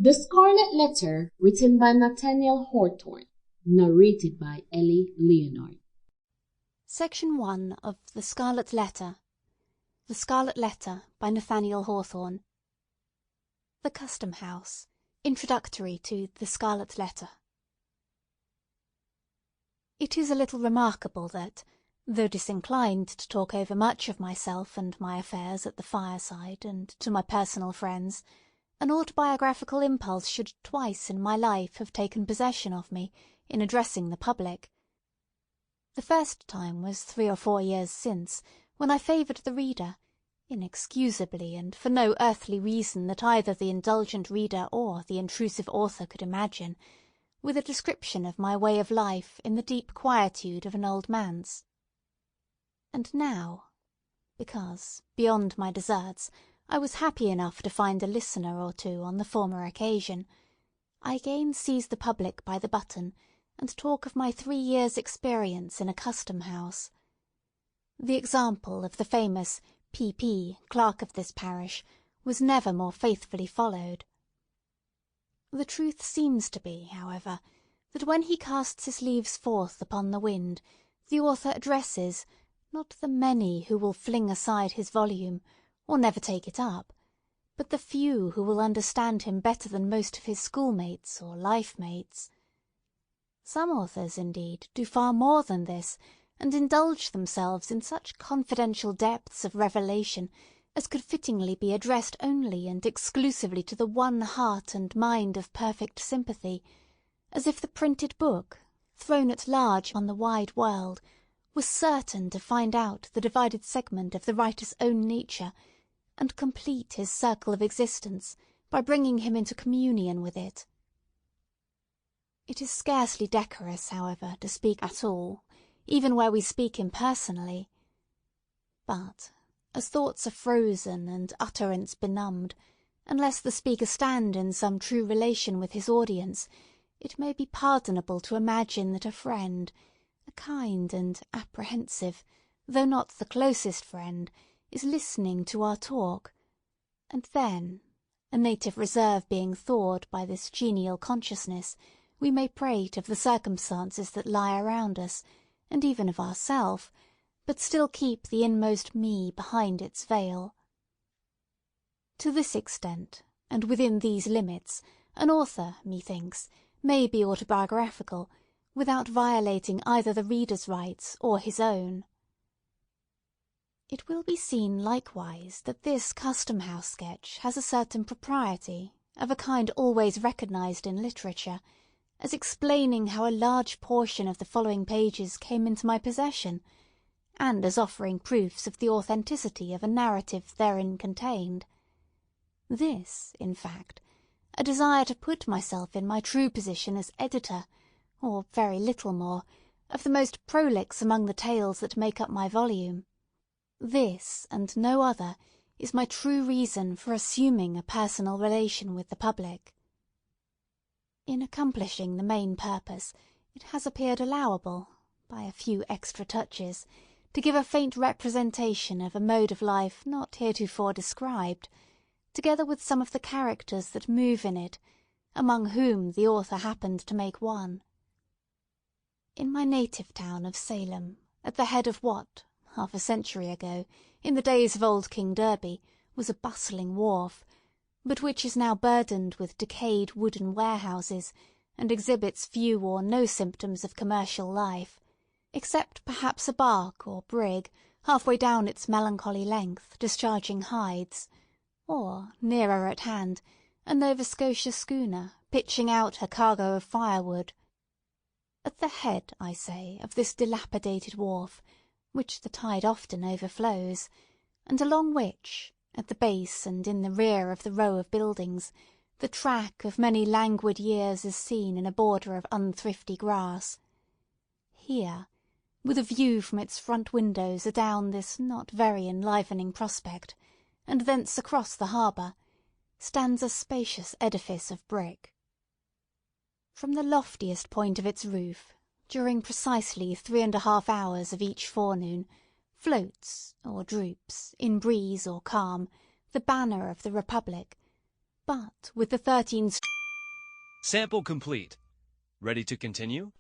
The Scarlet Letter, written by Nathaniel Hawthorne, narrated by Elly, Leonard. Section 1 of The Scarlet Letter. The Scarlet Letter by Nathaniel Hawthorne. The Custom House. Introductory to The Scarlet Letter. It is a little remarkable that, though disinclined to talk over much of myself and my affairs at the fireside and to my personal friends, an autobiographical impulse should twice in my life have taken possession of me in addressing the public. The first time was 3 or 4 years since, when I favoured the reader, inexcusably and for no earthly reason that either the indulgent reader or the intrusive author could imagine, with a description of my way of life in the deep quietude of an old manse. And now, because, beyond my deserts, I was happy enough to find a listener or two on the former occasion, I again seize the public by the button, and talk of my 3 years' experience in a custom house. The example of the famous P.P., clerk of this parish, was never more faithfully followed. The truth seems to be, however, that when he casts his leaves forth upon the wind, the author addresses, not the many who will fling aside his volume, or never take it up, but the few who will understand him better than most of his schoolmates or life-mates. Some authors, indeed, do far more than this, and indulge themselves in such confidential depths of revelation as could fittingly be addressed only and exclusively to the one heart and mind of perfect sympathy, as if the printed book, thrown at large on the wide world, was certain to find out the divided segment of the writer's own nature, and complete his circle of existence by bringing him into communion with it. It is scarcely decorous, however, to speak at all, even where we speak impersonally. But, as thoughts are frozen and utterance benumbed, unless the speaker stand in some true relation with his audience, it may be pardonable to imagine that a friend, a kind and apprehensive, though not the closest friend, is listening to our talk, and then, a native reserve being thawed by this genial consciousness, we may prate of the circumstances that lie around us, and even of ourself, but still keep the inmost me behind its veil. To this extent, and within these limits, an author, methinks, may be autobiographical, without violating either the reader's rights or his own. It will be seen likewise that this custom-house sketch has a certain propriety, of a kind always recognised in literature, as explaining how a large portion of the following pages came into my possession, and as offering proofs of the authenticity of a narrative therein contained. This, in fact, a desire to put myself in my true position as editor, or very little more, of the most prolix among the tales that make up my volume. This, and no other, is my true reason for assuming a personal relation with the public. In accomplishing the main purpose, it has appeared allowable, by a few extra touches, to give a faint representation of a mode of life not heretofore described, together with some of the characters that move in it, among whom the author happened to make one. In my native town of Salem, at the head of what, half a century ago, in the days of old King Derby, was a bustling wharf, but which is now burdened with decayed wooden warehouses, and exhibits few or no symptoms of commercial life, except perhaps a bark or brig, half-way down its melancholy length, discharging hides, or, nearer at hand, a Nova Scotia schooner, pitching out her cargo of firewood. At the head, I say, of this dilapidated wharf, which the tide often overflows, and along which, at the base and in the rear of the row of buildings, the track of many languid years is seen in a border of unthrifty grass. Here, with a view from its front windows adown this not very enlivening prospect, and thence across the harbour, stands a spacious edifice of brick. From the loftiest point of its roof, during precisely 3½ hours of each forenoon, floats, or droops, in breeze or calm, the banner of the Republic, but with the 13 Sample complete. Ready to continue?